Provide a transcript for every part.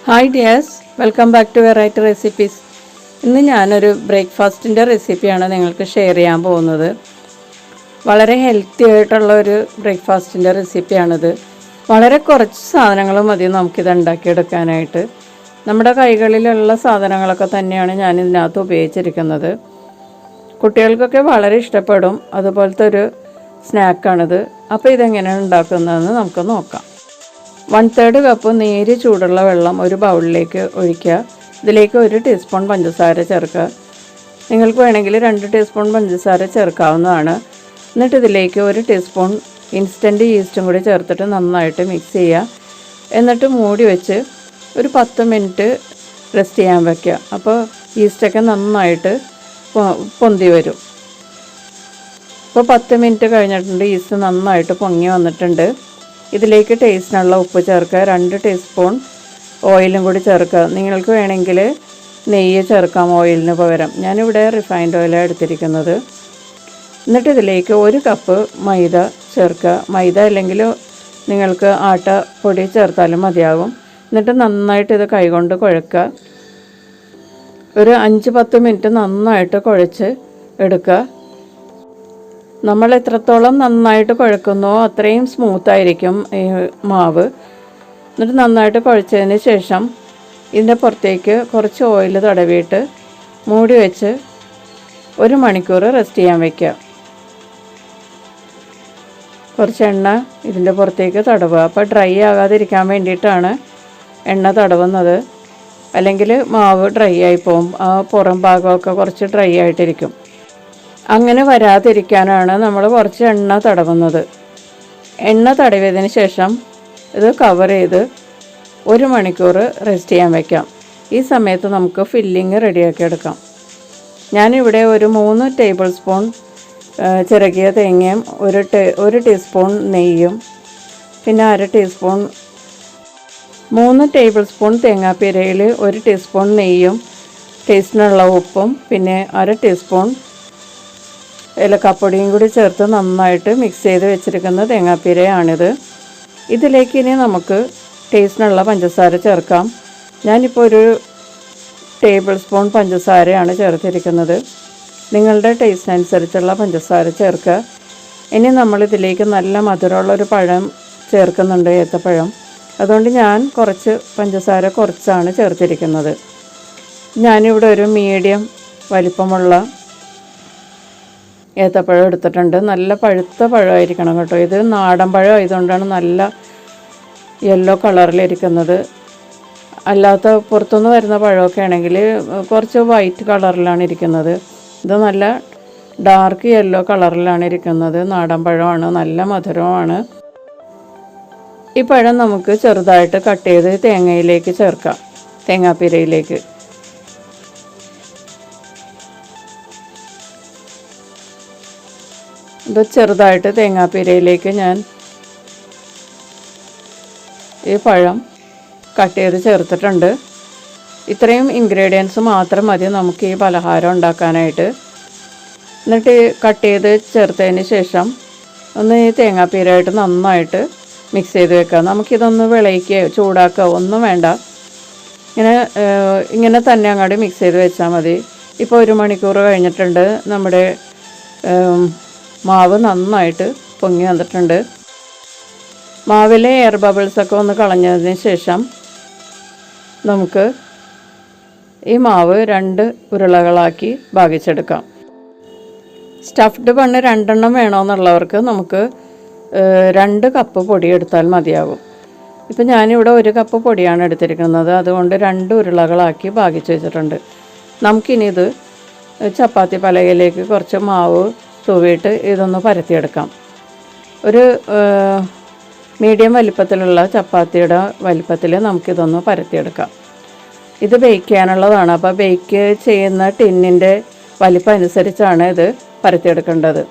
Hi dears, welcome back to variety recipes. ഇന്ന് ഞാനൊരു ബ്രേക്ക്ഫാസ്റ്റിൻ്റെ റെസിപ്പിയാണ് നിങ്ങൾക്ക് ഷെയർ ചെയ്യാൻ പോകുന്നത്. വളരെ ഹെൽത്തി ആയിട്ടുള്ള ഒരു ബ്രേക്ക്ഫാസ്റ്റിൻ്റെ റെസിപ്പിയാണിത്. വളരെ കുറച്ച് സാധനങ്ങൾ മതി നമുക്കിത് ഉണ്ടാക്കിയെടുക്കാനായിട്ട്. നമ്മുടെ കൈകളിലുള്ള സാധനങ്ങളൊക്കെ തന്നെയാണ് ഞാൻ ഇതിനകത്ത് ഉപയോഗിച്ചിരിക്കുന്നത്. കുട്ടികൾക്കൊക്കെ വളരെ ഇഷ്ടപ്പെടും. അതുപോലത്തെ ഒരു സ്നാക്കാണിത്. അപ്പോൾ ഇതെങ്ങനെയാണ് ഉണ്ടാക്കുന്നതെന്ന് നമുക്ക് നോക്കാം. 1/3 കപ്പ് നേരിയ ചൂടുള്ള വെള്ളം ഒരു ബൗളിലേക്ക് ഒഴിക്കുക. ഇതിലേക്ക് 1 ടീസ്പൂൺ പഞ്ചസാര ചേർക്കുക. നിങ്ങൾക്ക് വേണമെങ്കിൽ 2 ടീസ്പൂൺ പഞ്ചസാര ചേർക്കാവുന്നതാണ്. എന്നിട്ട് ഇതിലേക്ക് 1 ടീസ്പൂൺ ഇൻസ്റ്റൻറ്റ് ഈസ്റ്റും കൂടി ചേർത്തിട്ട് നന്നായിട്ട് മിക്സ് ചെയ്യുക. എന്നിട്ട് മൂടി വെച്ച് ഒരു 10 മിനിറ്റ് റെസ്റ്റ് ചെയ്യാൻ വയ്ക്കുക. അപ്പോൾ ഈസ്റ്റൊക്കെ നന്നായിട്ട് പൊന്തി വരും. ഇപ്പോൾ 10 മിനിറ്റ് കഴിഞ്ഞിട്ടുണ്ട്. ഈസ്റ്റ് നന്നായിട്ട് പൊങ്ങി വന്നിട്ടുണ്ട്. ഇതിലേക്ക് ടേസ്റ്റിനുള്ള ഉപ്പ് ചേർക്കുക. 2 ടീസ്പൂൺ ഓയിലും കൂടി ചേർക്കുക. നിങ്ങൾക്ക് വേണമെങ്കിൽ നെയ്യ് ചേർക്കാം ഓയിലിന് പകരം. ഞാനിവിടെ റിഫൈൻഡ് ഓയിലാണ് എടുത്തിരിക്കുന്നത്. എന്നിട്ട് ഇതിലേക്ക് 1 കപ്പ് മൈദ ചേർക്കുക. മൈദ അല്ലെങ്കിൽ നിങ്ങൾക്ക് ആട്ടപ്പൊടി ചേർത്താലും മതിയാകും. എന്നിട്ട് നന്നായിട്ട് ഇത് കൈകൊണ്ട് കുഴക്കുക. ഒരു 5-10 മിനിറ്റ് നന്നായിട്ട് കുഴച്ച് എടുക്കുക. നമ്മൾ എത്രത്തോളം നന്നായിട്ട് കുഴക്കുന്നോ അത്രയും സ്മൂത്തായിരിക്കും ഈ മാവ്. എന്നിട്ട് നന്നായിട്ട് കുഴച്ചതിന് ശേഷം ഇതിൻ്റെ പുറത്തേക്ക് കുറച്ച് ഓയിൽ തടവിയിട്ട് മൂടി വെച്ച് 1 മണിക്കൂർ റെസ്റ്റ് ചെയ്യാൻ വയ്ക്കുക. കുറച്ച് എണ്ണ ഇതിൻ്റെ പുറത്തേക്ക് തടവുക. അപ്പോൾ ഡ്രൈ ആകാതിരിക്കാൻ വേണ്ടിയിട്ടാണ് എണ്ണ തടവുന്നത്. അല്ലെങ്കിൽ മാവ് ഡ്രൈ ആയി പോകും. ആ പുറം ഭാഗമൊക്കെ കുറച്ച് ഡ്രൈ ആയിട്ടിരിക്കും. അങ്ങനെ വരാതിരിക്കാനാണ് നമ്മൾ കുറച്ച് എണ്ണ തടവുന്നത്. എണ്ണ തടവിയതിന് ശേഷം ഇത് കവർ ചെയ്ത് 1 മണിക്കൂർ റെസ്റ്റ് ചെയ്യാൻ വയ്ക്കാം. ഈ സമയത്ത് നമുക്ക് ഫില്ലിങ് റെഡിയാക്കി എടുക്കാം. ഞാനിവിടെ ഒരു 3 ടേബിൾ സ്പൂൺ ചിരകിയ തേങ്ങയും 1 ടീസ്പൂൺ നെയ്യും പിന്നെ 1/2 ടീസ്പൂൺ 3 ടേബിൾ സ്പൂൺ തേങ്ങാപ്പീരയിൽ 1 ടീസ്പൂൺ നെയ്യും ടേസ്റ്റിനുള്ള ഉപ്പും പിന്നെ 1/2 ടീസ്പൂൺ ഏലക്കാപ്പൊടിയും കൂടി ചേർത്ത് നന്നായിട്ട് മിക്സ് ചെയ്ത് വെച്ചിരിക്കുന്ന തേങ്ങാപ്പീരയാണിത്. ഇതിലേക്ക് ഇനി നമുക്ക് ടേസ്റ്റിനുള്ള പഞ്ചസാര ചേർക്കാം. ഞാനിപ്പോൾ 1 ടേബിൾ സ്പൂൺ പഞ്ചസാരയാണ് ചേർത്തിരിക്കുന്നത്. നിങ്ങളുടെ ടേസ്റ്റിനനുസരിച്ചുള്ള പഞ്ചസാര ചേർക്കുക. ഇനി നമ്മളിതിലേക്ക് നല്ല മധുരമുള്ളൊരു പഴം ചേർക്കുന്നുണ്ട്, ഏത്തപ്പഴം. അതുകൊണ്ട് ഞാൻ കുറച്ച് പഞ്ചസാര കുറച്ചാണ് ചേർത്തിരിക്കുന്നത്. ഞാനിവിടെ ഒരു മീഡിയം വലിപ്പമുള്ള ഏത്തപ്പഴം എടുത്തിട്ടുണ്ട്. നല്ല പഴുത്ത പഴമായിരിക്കണം കേട്ടോ. ഇത് നാടൻ പഴം ആയതുകൊണ്ടാണ് നല്ല യെല്ലോ കളറിലിരിക്കുന്നത്. അല്ലാത്ത പുറത്തുനിന്ന് വരുന്ന പഴമൊക്കെ ആണെങ്കിൽ കുറച്ച് വൈറ്റ് കളറിലാണ് ഇരിക്കുന്നത്. ഇത് നല്ല ഡാർക്ക് യെല്ലോ കളറിലാണ് ഇരിക്കുന്നത്. നാടൻ പഴമാണ്, നല്ല മധുരമാണ്. ഈ പഴം നമുക്ക് ചെറുതായിട്ട് കട്ട് ചെയ്ത് തേങ്ങയിലേക്ക് ചേർക്കാം, തേങ്ങാപ്പീരയിലേക്ക്. ഇത് ചെറുതായിട്ട് തേങ്ങാപ്പീരയിലേക്ക് ഞാൻ ഈ പഴം കട്ട് ചെയ്ത് ചേർത്തിട്ടുണ്ട്. ഇത്രയും ഇൻഗ്രീഡിയൻസ് മാത്രം മതി നമുക്ക് ഈ പലഹാരം ഉണ്ടാക്കാനായിട്ട്. എന്നിട്ട് കട്ട് ചെയ്ത് ചേർത്തതിന് ശേഷം ഒന്ന് ഈ തേങ്ങാപ്പീരയായിട്ട് നന്നായിട്ട് മിക്സ് ചെയ്ത് വെക്കുക. നമുക്കിതൊന്ന് വിളയിക്കുകയോ ചൂടാക്കുകയോ ഒന്നും വേണ്ട. ഇങ്ങനെ തന്നെ അങ്ങോട്ട് മിക്സ് ചെയ്ത് വെച്ചാൽ മതി. ഇപ്പോൾ 1 മണിക്കൂർ കഴിഞ്ഞിട്ടുണ്ട്. നമ്മുടെ മാവ് നന്നായിട്ട് പൊങ്ങി വന്നിട്ടുണ്ട്. മാവിലെ എയർ ബബിൾസൊക്കെ ഒന്ന് കളഞ്ഞതിന് ശേഷം നമുക്ക് ഈ മാവ് 2 ഉരുളകളാക്കി ഭാഗിച്ചെടുക്കാം. സ്റ്റഫ്ഡ് ബണ്ണ് 2 എണ്ണം വേണമെന്നുള്ളവർക്ക് നമുക്ക് 2 കപ്പ് പൊടി എടുത്താൽ മതിയാകും. ഇപ്പം ഞാനിവിടെ 1 കപ്പ് പൊടിയാണ് എടുത്തിരിക്കുന്നത്. അതുകൊണ്ട് 2 ഉരുളകളാക്കി ഭാഗിച്ച് വെച്ചിട്ടുണ്ട്. നമുക്കിനി ഇത് ചപ്പാത്തി പലകയിലേക്ക് കുറച്ച് മാവ് തൂവിയിട്ട് ഇതൊന്ന് പരത്തിയെടുക്കാം. ഒരു മീഡിയം വലിപ്പത്തിലുള്ള ചപ്പാത്തിയുടെ വലിപ്പത്തിൽ നമുക്കിതൊന്ന് പരത്തിയെടുക്കാം. ഇത് ബേക്ക് ചെയ്യാനുള്ളതാണ്. അപ്പോൾ ബേക്ക് ചെയ്യുന്ന ടിന്നിൻ്റെ വലിപ്പം അനുസരിച്ചാണ് ഇത് പരത്തിയെടുക്കേണ്ടത്.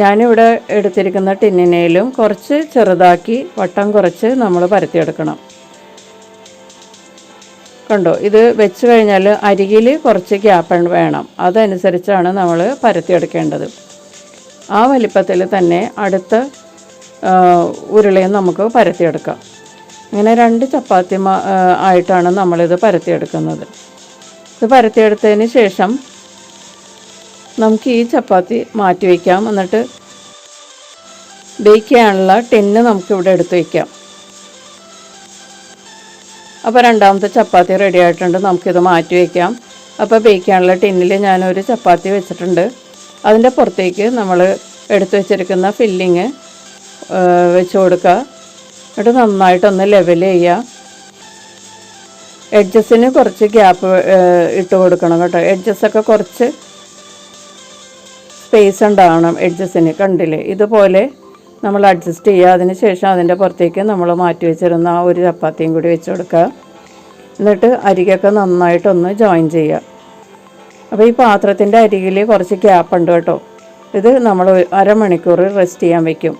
ഞാനിവിടെ എടുത്തിരിക്കുന്ന ടിന്നിനേലും കുറച്ച് ചെറുതാക്കി വട്ടം കുറച്ച് നമ്മൾ പരത്തിയെടുക്കണം. കണ്ടോ, ഇത് വെച്ച് കഴിഞ്ഞാൽ അരികിൽ കുറച്ച് ഗ്യാപ്പ് വേണം. അതനുസരിച്ചാണ് നമ്മൾ പരത്തിയെടുക്കേണ്ടത്. ആ വലിപ്പത്തിൽ തന്നെ അടുത്ത ഉരുളയും നമുക്ക് പരത്തിയെടുക്കാം. ഇങ്ങനെ 2 ചപ്പാത്തി ആയിട്ടാണ് നമ്മളിത് പരത്തിയെടുക്കുന്നത്. ഇത് പരത്തിയെടുത്തതിന് ശേഷം നമുക്ക് ഈ ചപ്പാത്തി മാറ്റി വയ്ക്കാം. എന്നിട്ട് ബേക്ക് ചെയ്യാനുള്ള ടിന്ന് നമുക്കിവിടെ എടുത്ത് വയ്ക്കാം. അപ്പോൾ രണ്ടാമത്തെ ചപ്പാത്തി റെഡി ആയിട്ടുണ്ട്. നമുക്കിത് മാറ്റി വയ്ക്കാം. അപ്പോൾ ബേക്ക് ചെയ്യാനുള്ള ടിന്നിൽ ഞാനൊരു ചപ്പാത്തി വെച്ചിട്ടുണ്ട്. അതിൻ്റെ പുറത്തേക്ക് നമ്മൾ എടുത്തു വെച്ചിരിക്കുന്ന ഫില്ലിങ് വെച്ച് കൊടുക്കുക. എന്നിട്ട് നന്നായിട്ടൊന്ന് ലെവൽ ചെയ്യുക. എഡ്ജസിന് കുറച്ച് ഗ്യാപ്പ് ഇട്ട് കൊടുക്കണം കേട്ടോ. എഡ്ജസൊക്കെ കുറച്ച് സ്പേസ് ഉണ്ടാവണം എഡ്ജസിന്. കണ്ടില്ലേ, ഇതുപോലെ നമ്മൾ അഡ്ജസ്റ്റ് ചെയ്യുക. അതിന് ശേഷം അതിൻ്റെ പുറത്തേക്ക് നമ്മൾ മാറ്റി വെച്ചിരുന്ന ആ ഒരു ചപ്പാത്തിയും കൂടി വെച്ച് കൊടുക്കുക. എന്നിട്ട് അരികൊക്കെ നന്നായിട്ടൊന്ന് ജോയിൻ ചെയ്യുക. അപ്പോൾ ഈ പാത്രത്തിൻ്റെ അരികിൽ കുറച്ച് ഗ്യാപ്പ് ഉണ്ട് കേട്ടോ. ഇത് നമ്മൾ അരമണിക്കൂർ റെസ്റ്റ് ചെയ്യാൻ വയ്ക്കും.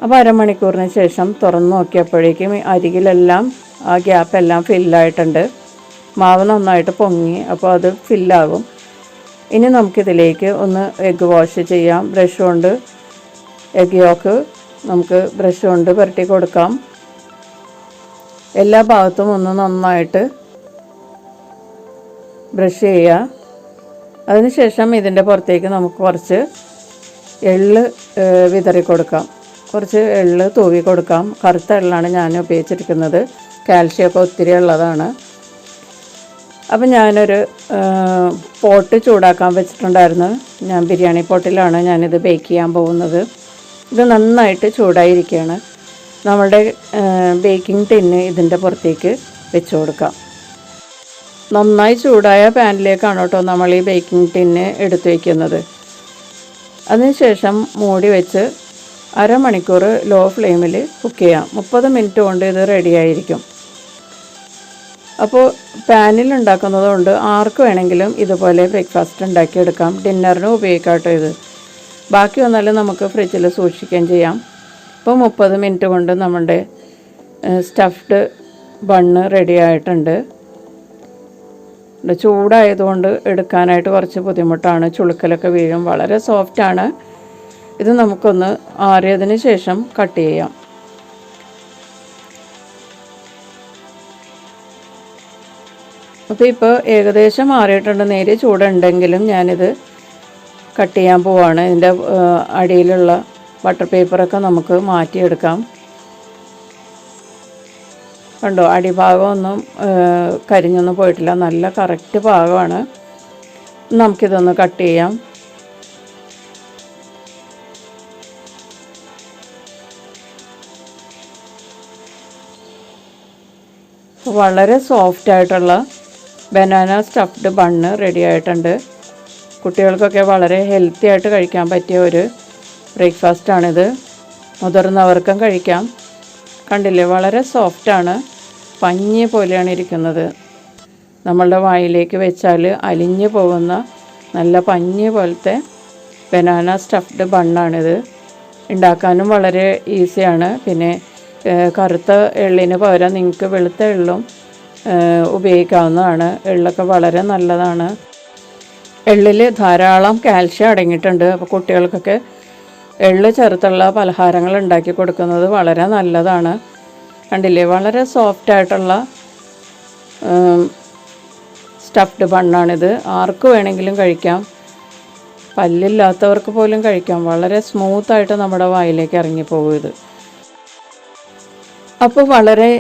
അപ്പോൾ അരമണിക്കൂറിന് ശേഷം തുറന്ന് നോക്കിയപ്പോഴേക്കും അരികിലെല്ലാം ആ ഗ്യാപ്പെല്ലാം ഫില്ലായിട്ടുണ്ട്. മാവ് നന്നായിട്ട് പൊങ്ങി. അപ്പോൾ അത് ഫില്ലാകും. ഇനി നമുക്കിതിലേക്ക് ഒന്ന് എഗ്ഗ് വാഷ് ചെയ്യാം. ബ്രഷ് കൊണ്ട് എഗ്ഗ് യോക്ക് നമുക്ക് ബ്രഷ് കൊണ്ട് പുരട്ടി കൊടുക്കാം. എല്ലാ ഭാഗത്തും ഒന്ന് നന്നായിട്ട് ബ്രഷ് ചെയ്യുക. അതിനുശേഷം ഇതിൻ്റെ പുറത്തേക്ക് നമുക്ക് കുറച്ച് എള്ള് വിതറി കൊടുക്കാം. കുറച്ച് എള്ള് തൂവി കൊടുക്കാം. കറുത്ത എള്ളാണ് ഞാൻ ഉപയോഗിച്ചിരിക്കുന്നത്. കാൽഷ്യമൊക്കെ ഒത്തിരി ഉള്ളതാണ്. അപ്പം ഞാനൊരു പോട്ട് ചൂടാക്കാൻ വെച്ചിട്ടുണ്ടായിരുന്നു. ഞാൻ ബിരിയാണി പോട്ടിലാണ് ഞാനിത് ബേക്ക് ചെയ്യാൻ പോകുന്നത്. ഇത് നന്നായിട്ട് ചൂടായിരിക്കുകയാണ്. നമ്മുടെ ബേക്കിംഗ് ടിന്ന് ഇതിൻ്റെ പുറത്തേക്ക് വെച്ച് കൊടുക്കാം. നന്നായി ചൂടായ പാനിലേക്കാണ് കേട്ടോ നമ്മൾ ഈ ബേക്കിംഗ് ടിന്ന് എടുത്ത് വയ്ക്കുന്നത്. അതിനുശേഷം മൂടി വെച്ച് അരമണിക്കൂർ ലോ ഫ്ലെയിമിൽ കുക്ക് ചെയ്യാം. 30 മിനിറ്റ് കൊണ്ട് ഇത് റെഡിയായിരിക്കും. അപ്പോൾ പാനിൽ ഉണ്ടാക്കുന്നത് കൊണ്ട് ആർക്ക് വേണമെങ്കിലും ഇതുപോലെ ബ്രേക്ക്ഫാസ്റ്റ് ഉണ്ടാക്കിയെടുക്കാം. ഡിന്നറിനും ഉപയോഗിക്കാം കേട്ടോ ഇത്. ബാക്കി വന്നാലും നമുക്ക് ഫ്രിഡ്ജിൽ സൂക്ഷിക്കുകയും ചെയ്യാം. ഇപ്പോൾ 30 മിനിറ്റ് കൊണ്ട് നമ്മുടെ സ്റ്റഫ്ഡ് ബണ്ണ് റെഡി ആയിട്ടുണ്ട്. ചൂടായതുകൊണ്ട് എടുക്കാനായിട്ട് കുറച്ച് ബുദ്ധിമുട്ടാണ്. ചുളുക്കലൊക്കെ വീഴും. വളരെ സോഫ്റ്റാണ്. ഇത് നമുക്കൊന്ന് ആറിയതിന് ശേഷം കട്ട് ചെയ്യാം. അപ്പോൾ ഇപ്പോൾ ഏകദേശം ആറിയിട്ടുണ്ട്. നേരിയ ചൂടുണ്ടെങ്കിലും ഞാനിത് കട്ട് ചെയ്യാൻ പോവാണ്. ഇതിൻ്റെ അടിയിലുള്ള ബട്ടർ പേപ്പറൊക്കെ നമുക്ക് മാറ്റിയെടുക്കാം. കണ്ടോ, അടിഭാഗമൊന്നും കരിഞ്ഞൊന്നും പോയിട്ടില്ല. നല്ല കറക്റ്റ് പാകമാണ്. നമുക്കിതൊന്ന് കട്ട് ചെയ്യാം. വളരെ സോഫ്റ്റായിട്ടുള്ള ബനാന സ്റ്റഫ്ഡ് ബണ്ണ് റെഡി ആയിട്ടുണ്ട്. കുട്ടികൾക്കൊക്കെ വളരെ ഹെൽത്തി ആയിട്ട് കഴിക്കാൻ പറ്റിയ ഒരു ബ്രേക്ക്ഫാസ്റ്റാണിത്. മുതിർന്നവർക്കും കഴിക്കാം. കണ്ടില്ലേ, വളരെ സോഫ്റ്റാണ്. പഞ്ഞി പോലെയാണ് ഇരിക്കുന്നത്. നമ്മളുടെ വായിലേക്ക് വെച്ചാൽ അലിഞ്ഞു പോകുന്ന നല്ല പഞ്ഞി പോലത്തെ ബനാന സ്റ്റഫ്ഡ് ബണ്ണാണിത്. ഉണ്ടാക്കാനും വളരെ ഈസിയാണ്. പിന്നെ കറുത്ത എള്ളിന് പകരം നിങ്ങൾക്ക് വെളുത്ത എള്ളും ഉപയോഗിക്കാവുന്നതാണ്. എള്ളൊക്കെ വളരെ നല്ലതാണ്. എള്ളിൽ ധാരാളം കാൽഷ്യം അടങ്ങിയിട്ടുണ്ട്. അപ്പോൾ കുട്ടികൾക്കൊക്കെ എള്ള് ചേർത്തുള്ള പലഹാരങ്ങൾ ഉണ്ടാക്കി കൊടുക്കുന്നത് വളരെ നല്ലതാണ്. കണ്ടില്ലേ, വളരെ സോഫ്റ്റായിട്ടുള്ള സ്റ്റഫ്ഡ് ബണ്ണാണിത്. ആർക്ക് വേണമെങ്കിലും കഴിക്കാം. പല്ലില്ലാത്തവർക്ക് പോലും കഴിക്കാം. വളരെ സ്മൂത്തായിട്ട് നമ്മുടെ വായിലേക്ക് ഇറങ്ങിപ്പോകും ഇത്. അപ്പോൾ വളരെ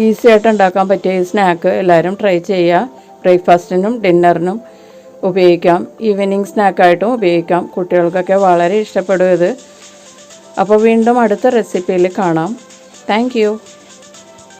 ഈസി ആയിട്ട് ഉണ്ടാക്കാൻ പറ്റിയ ഈ സ്നാക്ക് എല്ലാവരും ട്രൈ ചെയ്യുക. ബ്രേക്ക്ഫാസ്റ്റിനും ഡിന്നറിനും ഉപയോഗിക്കാം. ഈവനിങ് സ്നാക്കായിട്ടും ഉപയോഗിക്കാം. കുട്ടികൾക്കൊക്കെ വളരെ ഇഷ്ടപ്പെടും ഇത്. അപ്പോൾ വീണ്ടും അടുത്ത റെസിപ്പിയിൽ കാണാം. Thank you.